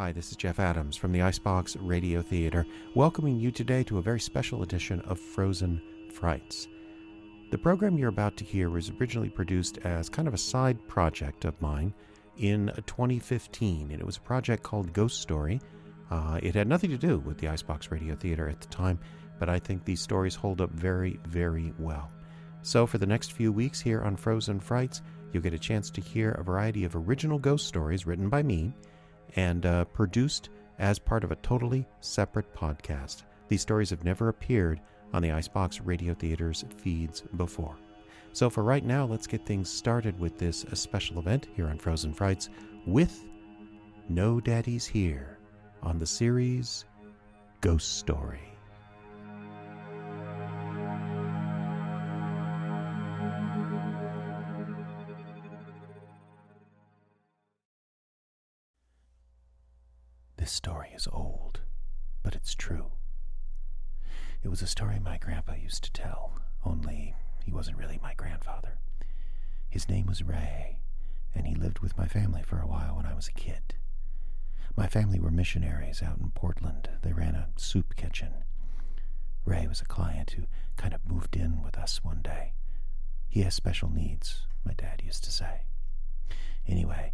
Hi, this is Jeff Adams from the Icebox Radio Theater, welcoming you today to a very special edition of Frozen Frights. The program you're about to hear was originally produced as kind of a side project of mine in 2015, and it was a project called Ghost Story. It had nothing to do with the Icebox Radio Theater at the time, but I think these stories hold up very, very well. So for the next few weeks here on Frozen Frights, you'll get a chance to hear a variety of original ghost stories written by me and produced as part of a totally separate podcast. These stories have never appeared on the Icebox Radio Theater's feeds before. So for right now, let's get things started with this special event here on Frozen Frights with No Daddies Here on the series Ghost Story. This story is old, but it's true. It was a story my grandpa used to tell, only he wasn't really my grandfather. His name was Ray, and he lived with my family for a while when I was a kid. My family were missionaries out in Portland. They ran a soup kitchen. Ray was a client who kind of moved in with us one day. He has special needs, my dad used to say. Anyway,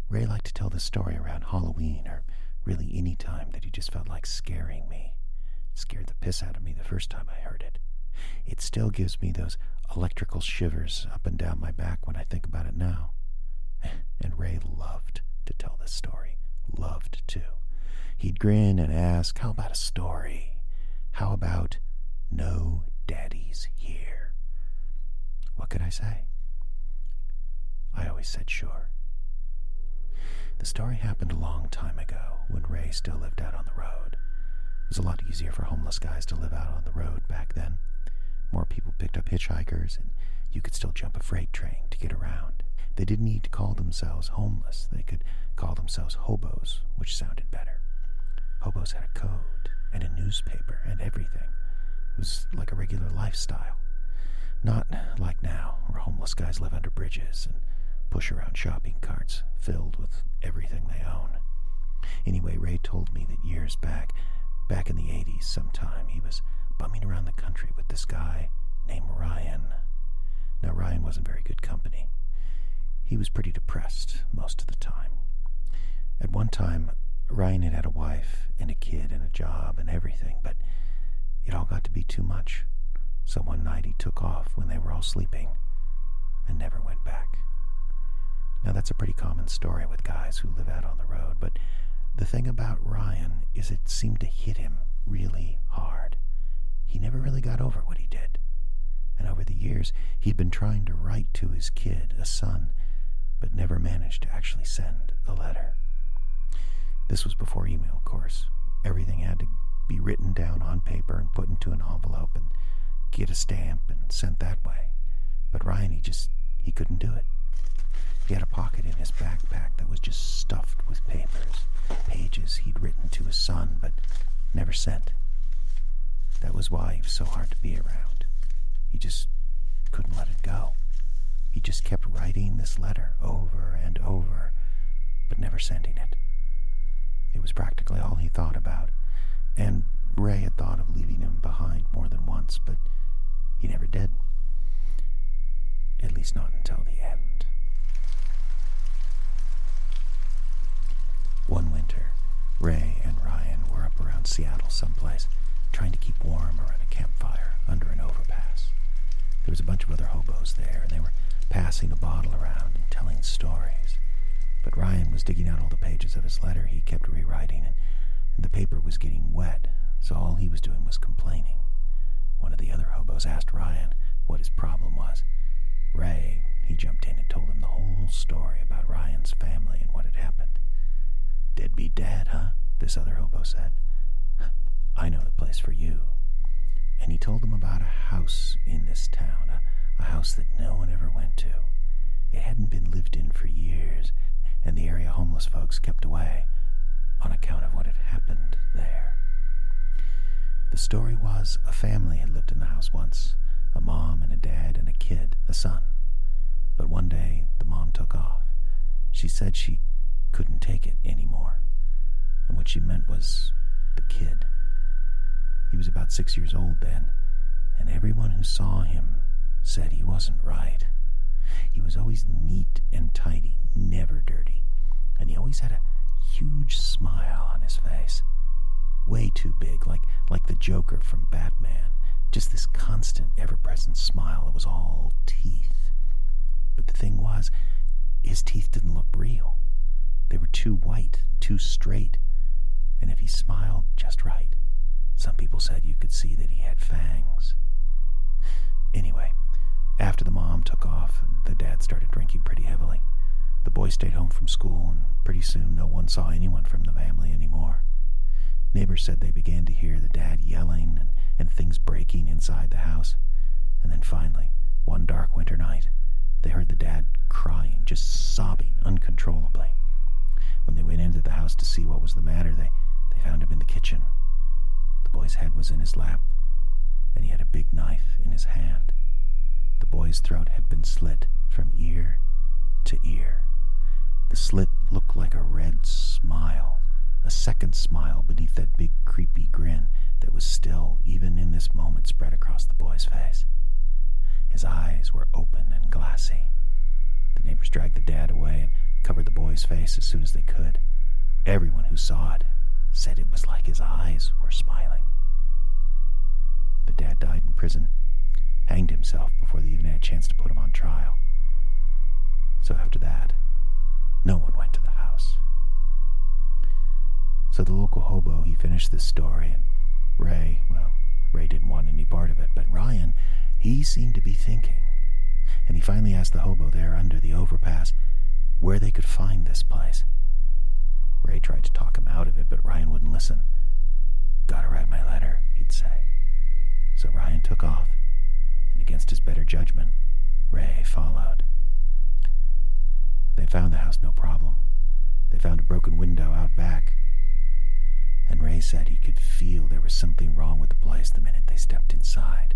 Ray liked to tell this story around Halloween or really any time that he just felt like scaring me. It scared the piss out of me the first time I heard it. It still gives me those electrical shivers up and down my back when I think about it now. And Ray loved to tell this story. Loved to. He'd grin and ask, how about a story? How about No Daddies Here? What could I say? I always said sure. The story happened a long time ago when Ray still lived out on the road. It was a lot easier for homeless guys to live out on the road back then. More people picked up hitchhikers, and you could still jump a freight train to get around. They didn't need to call themselves homeless. They could call themselves hobos, which sounded better. Hobos had a code and a newspaper and everything. It was like a regular lifestyle. Not like now, where homeless guys live under bridges and push around shopping carts filled with everything they own. Anyway, Ray told me that years back in the 80s sometime, he was bumming around the country with this guy named Ryan. Now, Ryan wasn't very good company. He was pretty depressed most of the time. At one time, Ryan had a wife and a kid and a job and everything, but it all got to be too much. So one night he took off when they were all sleeping and never went back. Now, that's a pretty common story with guys who live out on the road, but the thing about Ryan is it seemed to hit him really hard. He never really got over what he did. And over the years, he'd been trying to write to his kid, a son, but never managed to actually send the letter. This was before email, of course. Everything had to be written down on paper and put into an envelope and get a stamp and sent that way. But Ryan, he couldn't do it. He had a pocket in his backpack that was just stuffed with papers, pages he'd written to his son but never sent. That was why he was so hard to be around. He just couldn't let it go. He just kept writing this letter over and over, but never sending it. It was practically all he thought about, and Ray had thought of leaving him behind more than once, but he never did. At least not until the end. One winter, Ray and Ryan were up around Seattle someplace, trying to keep warm around a campfire under an overpass. There was a bunch of other hobos there, and they were passing a bottle around and telling stories. But Ryan was digging out all the pages of his letter he kept rewriting, and the paper was getting wet, so all he was doing was complaining. One of the other hobos asked Ryan what his problem was. Ray, he jumped in and told him the whole story about Ryan's family and what had happened. "Deadbeat dad, huh?" this other hobo said. "I know the place for you." And he told them about a house in this town, a house that no one ever went to. It hadn't been lived in for years, and the area homeless folks kept away on account of what had happened there. The story was a family had lived in the house once, a mom and a dad and a kid, a son. But one day, the mom took off. She said she couldn't take it anymore. she meant was the kid. He was about 6 years old then, and everyone who saw him said he wasn't right. He was always neat and tidy, never dirty, and he always had a huge smile on his face. Way too big, like the Joker from Batman. Just this constant, ever-present smile that was all teeth. But the thing was, his teeth didn't look real. They were too white, too straight, and if he smiled just right, some people said you could see that he had fangs. Anyway, after the mom took off, the dad started drinking pretty heavily. The boy stayed home from school, and pretty soon no one saw anyone from the family anymore. Neighbors said they began to hear the dad yelling and things breaking inside the house. And then finally, one dark winter night, they heard the dad crying, just sobbing uncontrollably. When they went into the house to see what was the matter, they found him in the kitchen. The boy's head was in his lap, and he had a big knife in his hand. The boy's throat had been slit from ear to ear. The slit looked like a red smile, a second smile beneath that big creepy grin that was still, even in this moment, spread across the boy's face. His eyes were open and glassy. The neighbors dragged the dad away and covered the boy's face as soon as they could. Everyone who saw it said it was like his eyes were smiling. The dad died in prison, hanged himself before they even had a chance to put him on trial. So after that, no one went to the house. So the local hobo, he finished this story, and Ray didn't want any part of it, but Ryan, he seemed to be thinking. And he finally asked the hobo there under the overpass where they could find this place. Ray tried to talk him out of it, but Ryan wouldn't listen. "Gotta write my letter," he'd say. So Ryan took off, and against his better judgment, Ray followed. They found the house no problem. They found a broken window out back, and Ray said he could feel there was something wrong with the place the minute they stepped inside.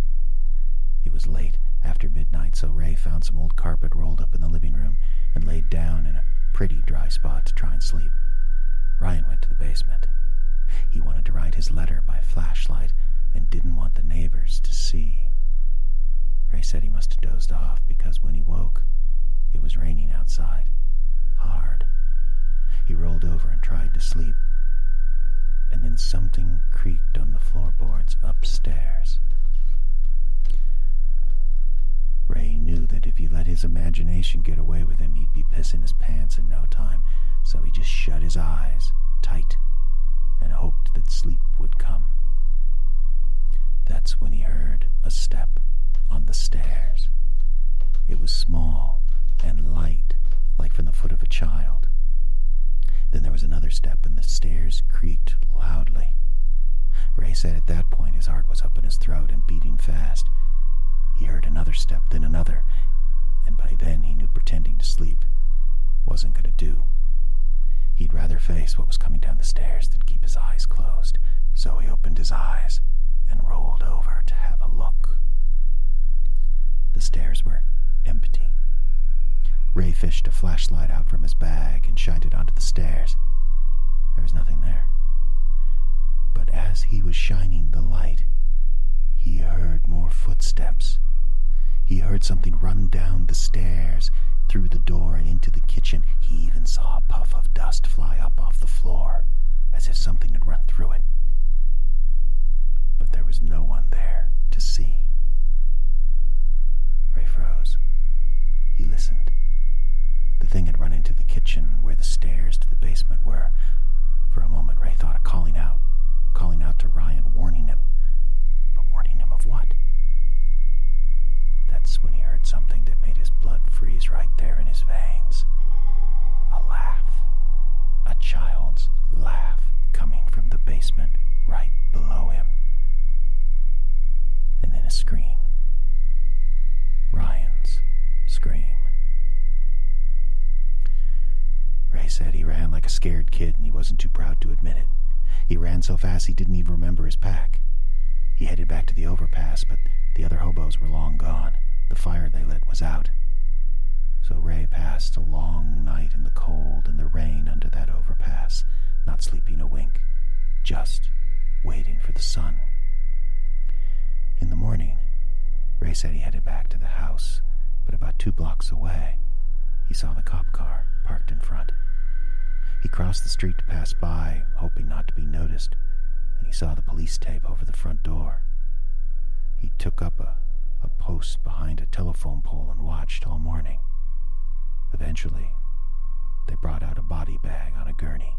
It was late after midnight, so Ray found some old carpet rolled up in the living room and laid down in a pretty dry spot to try and sleep. Ryan went to the basement. He wanted to write his letter by flashlight and didn't want the neighbors to see. Ray said he must have dozed off because when he woke, it was raining outside, hard. He rolled over and tried to sleep, and then something creaked on the floorboards upstairs. Ray knew that if he let his imagination get away with him, he'd be pissing his pants in no time, so he just shut his eyes tight and hoped that sleep would come. That's when he heard a step on the stairs. It was small and light, like from the foot of a child. Then there was another step, and the stairs creaked loudly. Ray said at that point his heart was up in his throat and beating fast. He heard another step, then another, and by then he knew pretending to sleep wasn't going to do. He'd rather face what was coming down the stairs than keep his eyes closed, so he opened his eyes and rolled over to have a look. The stairs were empty. Ray fished a flashlight out from his bag and shined it onto the stairs. There was nothing there. But as he was shining the light, he heard more footsteps. He heard something run down the stairs, through the door and into the kitchen. He even saw a puff of dust fly up off the floor, as if something had run through it. But there was no one there to see. Ray froze. He listened. The thing had run into the kitchen where the stairs to the basement were. For a moment, Ray thought of calling out to Ryan, warning him. But warning him of what? That's when he heard something that made his blood freeze right there in his veins. A laugh. A child's laugh coming from the basement right below him. And then a scream. Ryan's scream. Ray said he ran like a scared kid, and he wasn't too proud to admit it. He ran so fast he didn't even remember his pack. He headed back to the overpass, but the other hobos were long gone. The fire they lit was out. So Ray passed a long night in the cold and the rain under that overpass, not sleeping a wink, just waiting for the sun. In the morning, Ray said he headed back to the house, but about 2 blocks away, he saw the cop car parked in front. He crossed the street to pass by, hoping not to be noticed, and he saw the police tape over the front door. He took up a post behind a telephone pole and watched all morning. Eventually, they brought out a body bag on a gurney,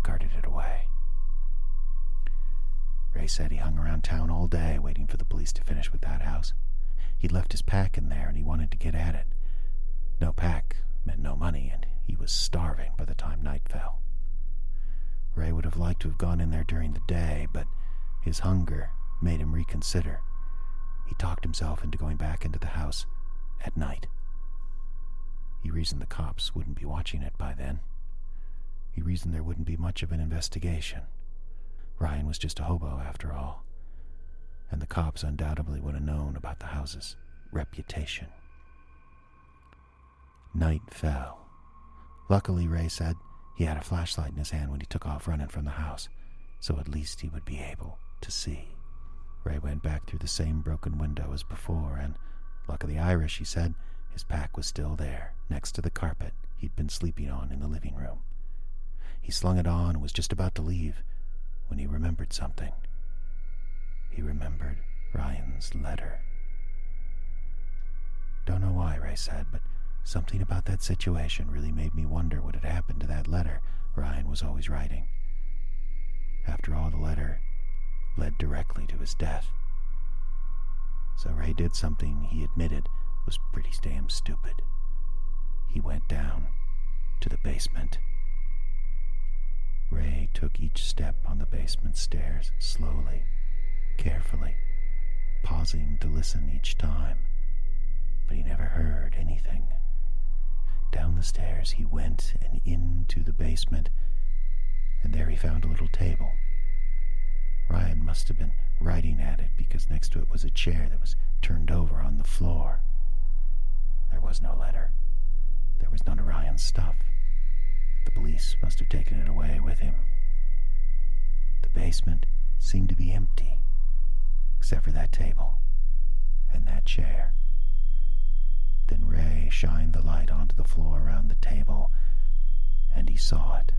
carted it away. Ray said he hung around town all day waiting for the police to finish with that house. He'd left his pack in there and he wanted to get at it. No pack meant no money, and he was starving by the time night fell. Ray would have liked to have gone in there during the day, but his hunger made him reconsider. He talked himself into going back into the house at night. He reasoned the cops wouldn't be watching it by then. He reasoned there wouldn't be much of an investigation. Ryan was just a hobo after all, and the cops undoubtedly would have known about the house's reputation. Night fell. Luckily, Ray said, he had a flashlight in his hand when he took off running from the house, so at least he would be able to see. Ray went back through the same broken window as before, and, luck of the Irish, he said, his pack was still there, next to the carpet he'd been sleeping on in the living room. He slung it on and was just about to leave when he remembered something. He remembered Ryan's letter. Don't know why, Ray said, but something about that situation really made me wonder what had happened to that letter Ryan was always writing. After all, the letter led directly to his death. So Ray did something he admitted was pretty damn stupid. He went down to the basement. Ray took each step on the basement stairs slowly, carefully, pausing to listen each time, but he never heard anything. Down the stairs he went and into the basement, and there he found a little table. Ryan must have been writing at it because next to it was a chair that was turned over on the floor. There was no letter. There was none of Ryan's stuff. The police must have taken it away with him. The basement seemed to be empty, except for that table and that chair. Then Ray shined the light onto the floor around the table, and he saw it.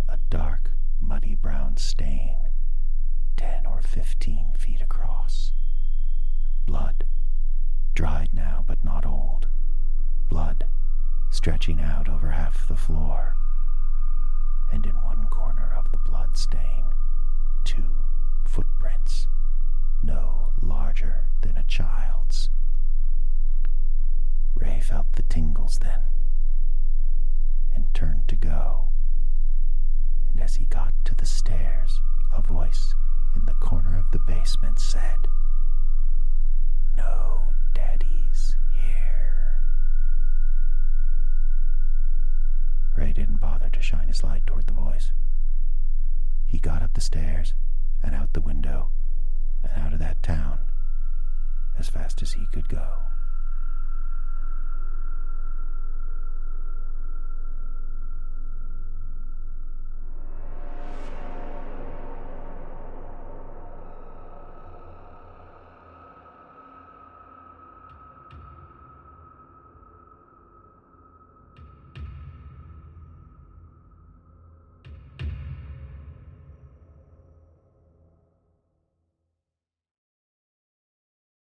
A dark, muddy brown stain, 10 or 15 feet across. Blood, dried now but not old. Blood stretching out over half the floor. And in one corner of the blood stain, 2 footprints, no larger than a child's. Ray felt the tingles then, and turned to go. And as he got to the stairs, a voice in the corner of the basement said, "No daddies here." Ray didn't bother to shine his light toward the voice. He got up the stairs and out the window and out of that town as fast as he could go.